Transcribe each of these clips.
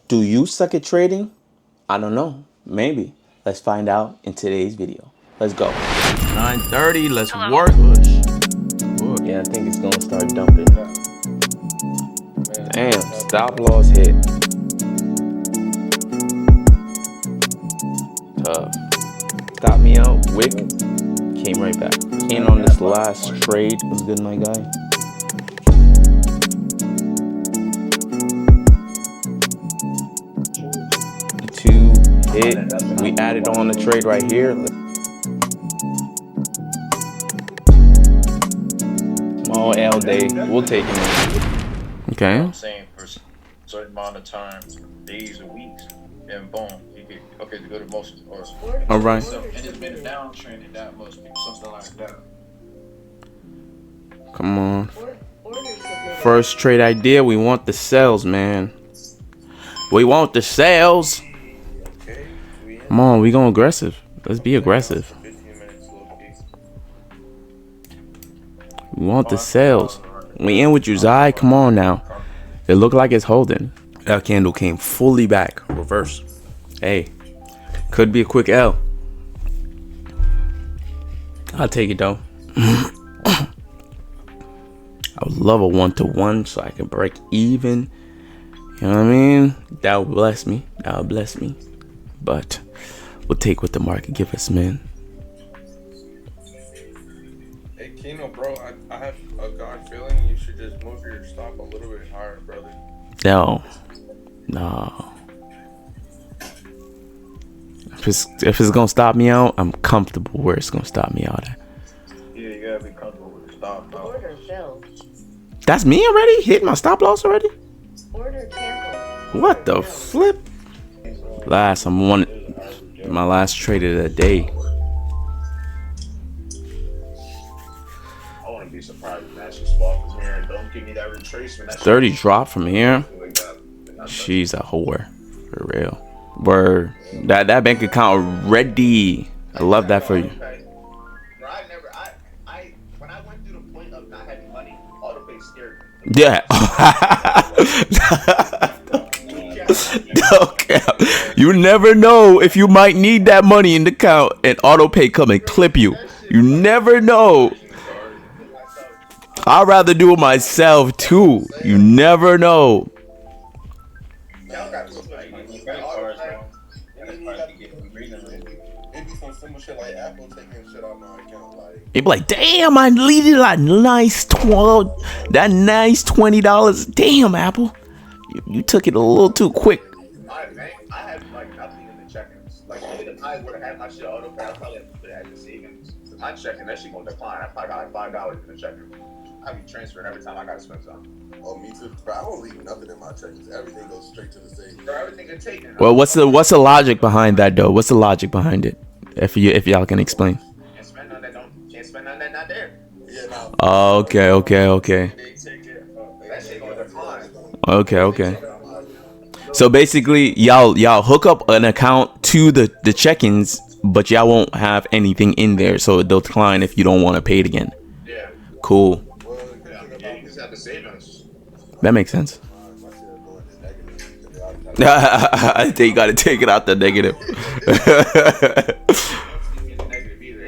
Do you suck at trading? I don't know. Maybe. Let's find out in today's video. Let's go. 9:30. Let's work. Yeah, I think it's gonna start dumping. Damn, stop loss hit. Tough. Stop me out. Wick came right back. In on this last trade. What's good, my guy? Two hit. We added on the trade right here. Small L day. We'll take it. Okay. I'm saying for a certain amount of time, days or weeks, and boom, you get okay to go to most or All right. and it's been a downtrend in that much, something like that. Come on. First trade idea. We want the sales, man. We want the sales. Come on, we going aggressive. Let's be aggressive. We want the sales. We in with you, Zai. Come on now. It looked like it's holding. That candle came fully back. Reverse. Hey. Could be a quick L. I'll take it though. I would love a 1-to-1 so I can break even. You know what I mean? That would bless me. That would bless me. But we'll take what the market give us, man. Hey Kino, bro, I have a God feeling you should just move your stop a little bit higher, brother. No. If it's gonna stop me out, I'm comfortable where it's gonna stop me out at. Yeah, you gotta be comfortable with the stop. Order filled. That's me already? Hit my stop loss already? Order canceled. What the flip? My last trade of the day. I wouldn't be surprised if that's just fall from here and don't give me that retracement. 30 drop from here. She's a whore. For real. Word. That bank account ready. I love that for you. When I went through the point of not having money, autopay scared me. Yeah. Okay. You never know if you might need that money in the account and autopay come and clip you. You never know. I'd rather do it myself too. You never know. You'd be like, damn, I needed that nice $20. Damn, Apple. You took it a little too quick. I have like nothing in the check-ins. Like even if I would have had my shit auto pay, I probably have to put it at the savings. My checking, that shit gonna decline. I probably got like $5 in the checking. I be transferring every time I gotta spend something. Oh, me too. Bro, I don't leave nothing in my checkings. Everything goes straight to the savings. Bro, everything is taken. Well, what's the logic behind that though? What's the logic behind it? If y'all can explain. Can't spend on that. Can't spend on that. Not there. Yeah, no. Okay. That shit gonna decline. Okay. So basically, y'all hook up an account to the check-ins, but y'all won't have anything in there, so they'll decline if you don't want to pay it again. Yeah. Cool. Yeah, you just have to save us. That makes sense. I think you gotta take it out the negative. They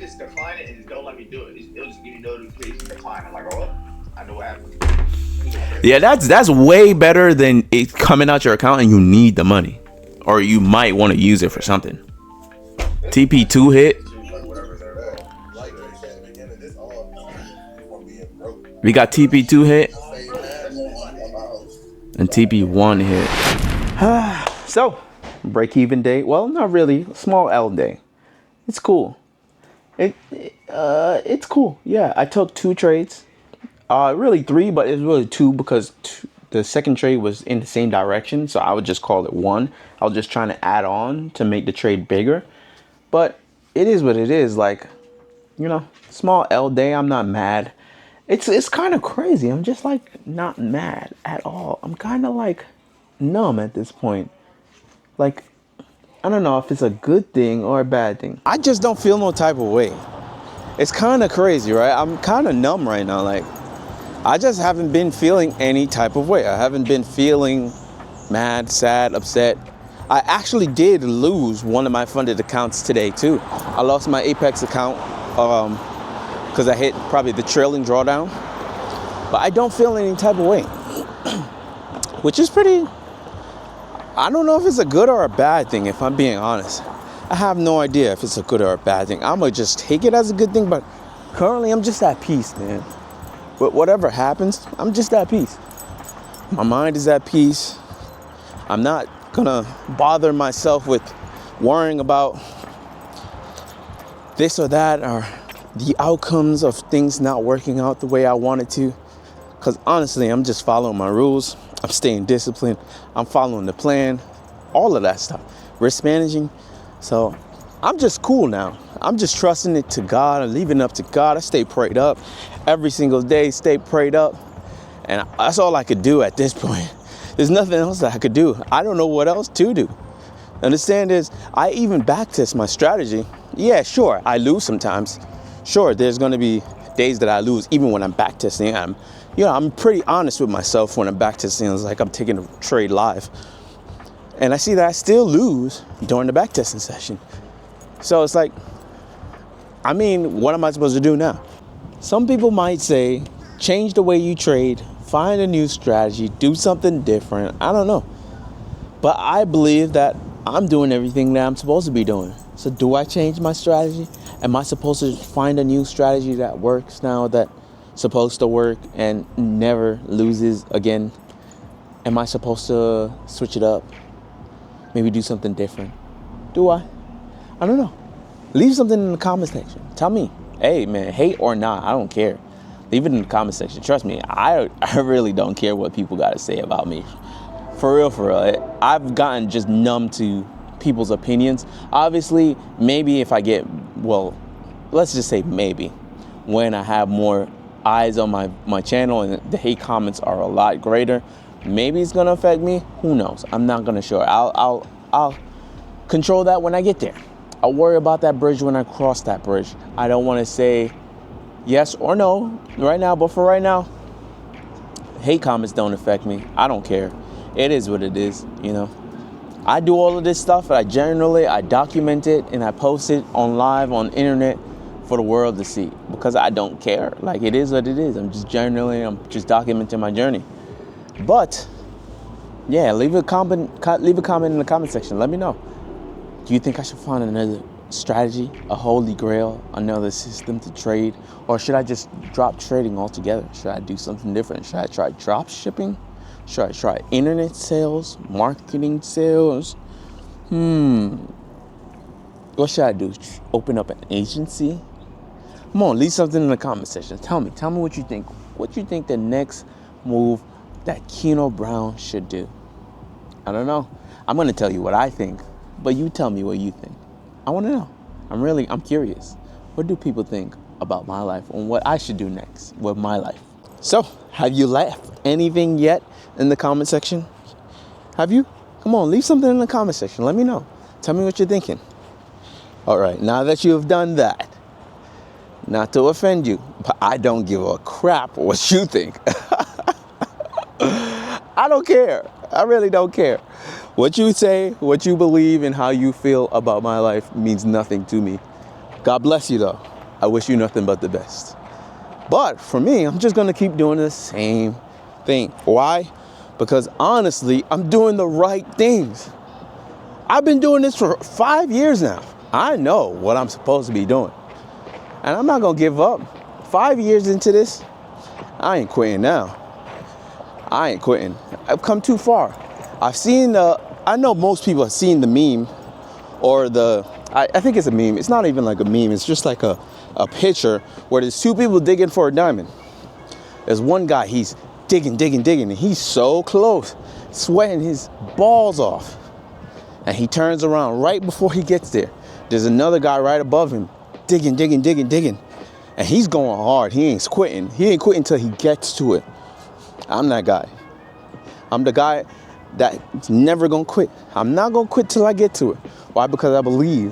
just decline it and just don't let me do it. They'll just give me notification decline. I'm like, oh, I know what happened. Yeah, that's way better than it coming out your account and you need the money, or you might want to use it for something. TP2 hit. We got TP2 hit and TP1 hit. So, break even day. Well, not really. Small L day. It's cool. It's cool. Yeah, I took 2 trades. Really 3, but it's really 2 because the second trade was in the same direction. So I would just call it 1. I was just trying to add on to make the trade bigger. But it is what it is. Like, you know, small L day. I'm not mad. It's kind of crazy. I'm just like not mad at all. I'm kind of like numb at this point. Like, I don't know if it's a good thing or a bad thing. I just don't feel no type of way. It's kind of crazy, right? I'm kind of numb right now. Like, I just haven't been feeling any type of way. I haven't been feeling mad, sad, upset. I actually did lose one of my funded accounts today too. I lost my Apex account because I hit probably the trailing drawdown. But I don't feel any type of way, which is pretty, I don't know if it's a good or a bad thing, if I'm being honest. I have no idea if it's a good or a bad thing. I'm gonna just take it as a good thing, but currently I'm just at peace, man. But whatever happens, I'm just at peace. My mind is at peace. I'm not gonna bother myself with worrying about this or that or the outcomes of things not working out the way I wanted to. Because honestly, I'm just following my rules. I'm staying disciplined. I'm following the plan. All of that stuff. Risk managing. So I'm just cool now. I'm just trusting it to God and leaving it up to God. I stay prayed up every single day. Stay prayed up. And that's all I could do at this point. There's nothing else that I could do. I don't know what else to do. Understand is, I even backtest my strategy. Yeah, sure, I lose sometimes. Sure, there's gonna be days that I lose, even when I'm backtesting. I'm pretty honest with myself when I'm backtesting. It's like I'm taking a trade live. And I see that I still lose during the backtesting session. So it's like, I mean, what am I supposed to do now? Some people might say, change the way you trade, find a new strategy, do something different. I don't know. But I believe that I'm doing everything that I'm supposed to be doing. So do I change my strategy? Am I supposed to find a new strategy that works now, that's supposed to work and never loses again? Am I supposed to switch it up? Maybe do something different? Do I? I don't know. Leave something in the comment section. Tell me, hey man, hate or not, I don't care. Leave it in the comment section. Trust me, I really don't care what people got to say about me. For real. I've gotten just numb to people's opinions. Obviously, maybe if I get, well, let's just say maybe, when I have more eyes on my channel and the hate comments are a lot greater, maybe it's gonna affect me. Who knows? I'm not gonna show it. I'll control that when I get there. I'll worry about that bridge when I cross that bridge. I don't want to say yes or no right now, but for right now, hate comments don't affect me. I don't care. It is what it is, you know. I do all of this stuff, and I document it, and I post it on live on internet for the world to see, because I don't care. Like, it is what it is. I'm just documenting my journey. But yeah, leave a comment in the comment section. Let me know. Do you think I should find another strategy, a holy grail, another system to trade? Or should I just drop trading altogether? Should I do something different? Should I try drop shipping? Should I try internet sales, marketing sales? What should I do? Open up an agency? Come on, leave something in the comment section. Tell me what you think. What you think the next move that Keno Brown should do? I don't know. I'm gonna tell you what I think, but you tell me what you think. I wanna know. I'm curious. What do people think about my life and what I should do next with my life? So, have you left anything yet in the comment section? Have you? Come on, leave something in the comment section. Let me know. Tell me what you're thinking. All right, now that you have done that, not to offend you, but I don't give a crap what you think. I don't care. I really don't care. What you say, what you believe, and how you feel about my life means nothing to me. God bless you, though. I wish you nothing but the best. But for me, I'm just going to keep doing the same thing. Why? Because honestly, I'm doing the right things. I've been doing this for 5 years now. I know what I'm supposed to be doing. And I'm not going to give up. 5 years into this, I ain't quitting now. I ain't quitting. I've come too far. I know most people have seen the meme or I think it's a meme. It's not even like a meme. It's just like a picture where there's two people digging for a diamond. There's one guy, he's digging, and he's so close, sweating his balls off. And he turns around right before he gets there. There's another guy right above him, digging. And he's going hard. He ain't quitting. He ain't quitting until he gets to it. I'm that guy. I'm the guy that's never gonna quit. I'm not gonna quit till I get to it. Why? Because I believe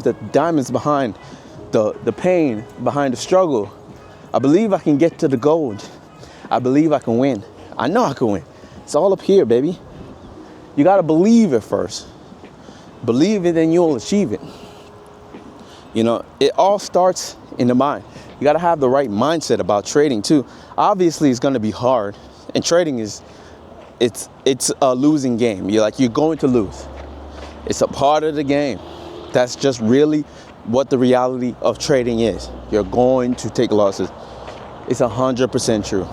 that the diamond's behind the pain, behind the struggle. I believe I can get to the gold. I believe I can win. I know I can win. It's all up here, baby. You got to believe it first. Believe it and you'll achieve it. You know, it all starts in the mind. You got to have the right mindset about trading too. Obviously, it's going to be hard. And trading it's a losing game. You're going to lose. It's a part of the game. That's just really what the reality of trading is. You're going to take losses. It's 100% true.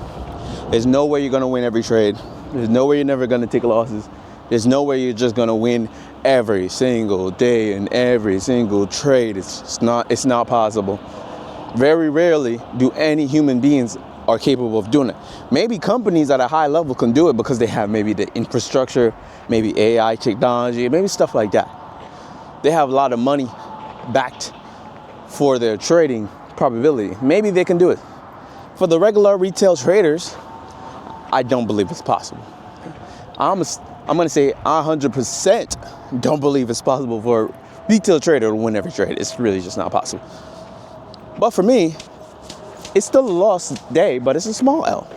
There's no way you're going to win every trade. There's no way you're never going to take losses. There's no way you're just going to win every single day and every single trade. It's not possible. Very rarely do any human beings are capable of doing it. Maybe companies at a high level can do it because they have maybe the infrastructure, maybe AI technology, maybe stuff like that. They have a lot of money backed for their trading probability. Maybe they can do it. For the regular retail traders, I don't believe it's possible. I'm going to say 100% don't believe it's possible for a retail trader to win every trade. It's really just not possible. But for me, it's still a lost day, but it's a small L.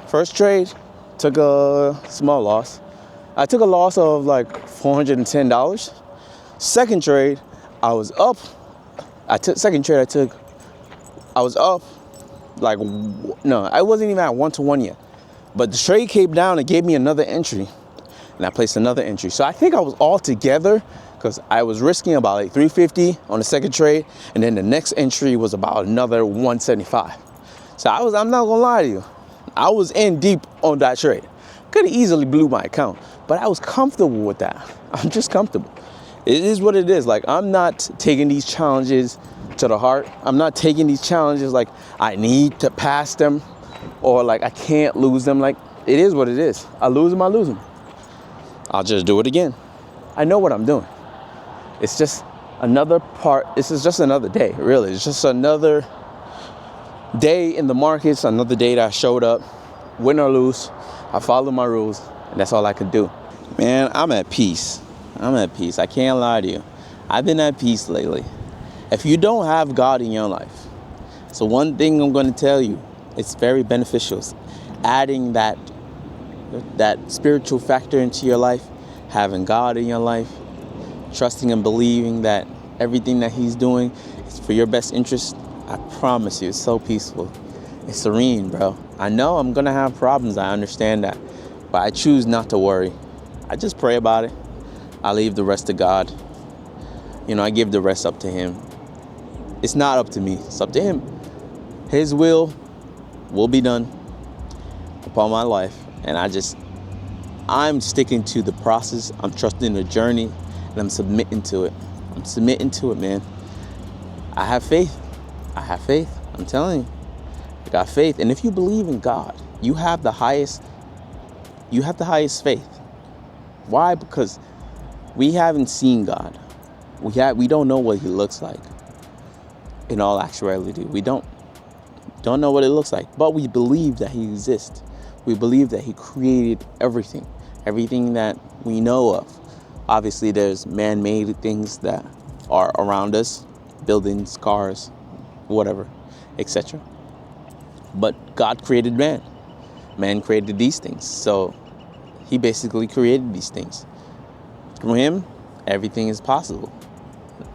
First trade, took a small loss. I took a loss of like $410. Second trade, I was up. I was up like, no, I wasn't even at 1-to-1 yet. But the trade came down and gave me another entry. And I placed another entry. So I think I was all together because I was risking about like $350 on the second trade. And then the next entry was about another $175. So I'm not gonna lie to you. I was in deep on that trade. Could have easily blew my account, but I was comfortable with that. I'm just comfortable. It is what it is. Like, I'm not taking these challenges to the heart. I'm not taking these challenges like I need to pass them or like I can't lose them. Like, it is what it is. I lose them, I lose them. I'll just do it again. I know what I'm doing. It's just another part. This is just another day, really. It's just another day in the markets, another day that I showed up, win or lose. I follow my rules, and that's all I can do. Man, I'm at peace. I can't lie to you. I've been at peace lately. If you don't have God in your life, so one thing I'm going to tell you, it's very beneficial. Adding that spiritual factor into your life, having God in your life, trusting and believing that everything that He's doing is for your best interest. I promise you, it's so peaceful. It's serene, bro. I know I'm going to have problems. I understand that. But I choose not to worry. I just pray about it. I leave the rest to God. You know, I give the rest up to Him. It's not up to me. It's up to Him. His will be done upon my life. And I'm sticking to the process. I'm trusting the journey. And I'm submitting to it. Man. I have faith. I'm telling you. I got faith. And if you believe in God, you have the highest faith. Why? Because we haven't seen God. We don't know what He looks like. In all actuality, we don't know what it looks like. But we believe that He exists. We believe that He created everything that we know of. Obviously, there's man-made things that are around us, buildings, cars, whatever, etc. But God created man. Man created these things. So He basically created these things. Through Him, everything is possible.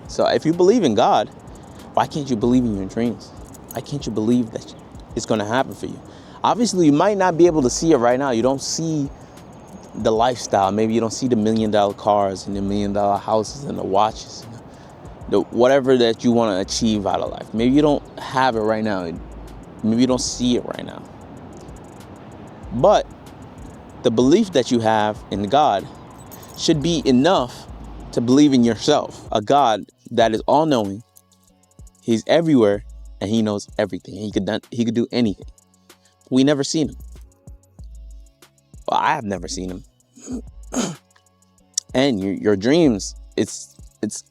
So if you believe in God, why can't you believe in your dreams? Why can't you believe that it's going to happen for you? Obviously, you might not be able to see it right now. You don't see the lifestyle. Maybe you don't see the $1 million cars and the $1 million houses and the watches, and the whatever that you want to achieve out of life. Maybe you don't have it right now. Maybe you don't see it right now. But the belief that you have in God should be enough to believe in yourself. A God that is all-knowing. He's everywhere, and He knows everything. He could do anything. We never seen Him. Well, I have never seen Him. And your dreams, it's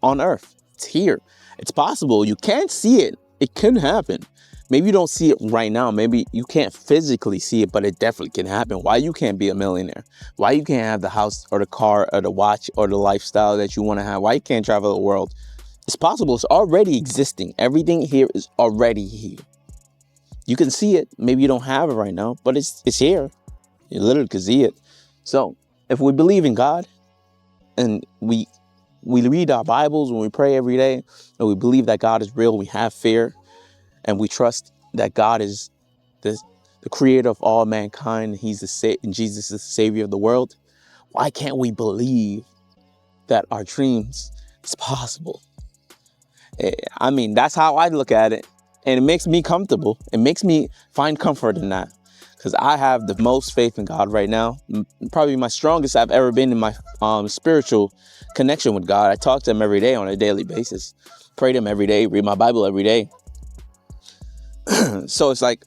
on earth. It's here. It's possible. You can't see it. It can happen. Maybe you don't see it right now. Maybe you can't physically see it, but it definitely can happen. Why you can't be a millionaire? Why you can't have the house or the car or the watch or the lifestyle that you want to have? Why you can't travel the world? It's possible. It's already existing. Everything here is already here. You can see it. Maybe you don't have it right now, but it's here. You literally can see it. So if we believe in God and we read our Bibles when we pray every day, and we believe that God is real, we have fear, and we trust that God is the creator of all mankind, and Jesus is the savior of the world, why can't we believe that our dreams is possible? I mean, that's how I look at it. And it makes me comfortable. It makes me find comfort in that. Because I have the most faith in God right now. Probably my strongest I've ever been in my spiritual connection with God. I talk to him every day on a daily basis. Pray to him every day. Read my Bible every day. So it's like,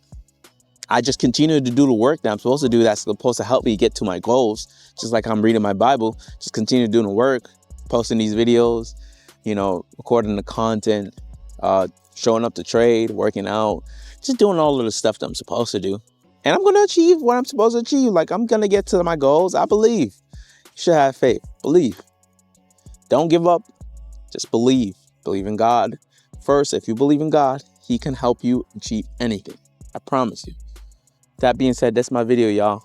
I just continue to do the work that I'm supposed to do that's supposed to help me get to my goals. Just like I'm reading my Bible. Just continue doing the work. Posting these videos. You know, recording the content. Showing up to trade. Working out. Just doing all of the stuff that I'm supposed to do. And I'm going to achieve what I'm supposed to achieve. Like, I'm going to get to my goals. I believe. You should have faith. Believe. Don't give up. Just believe. Believe in God. First, if you believe in God, he can help you achieve anything. I promise you. That being said, that's my video, y'all.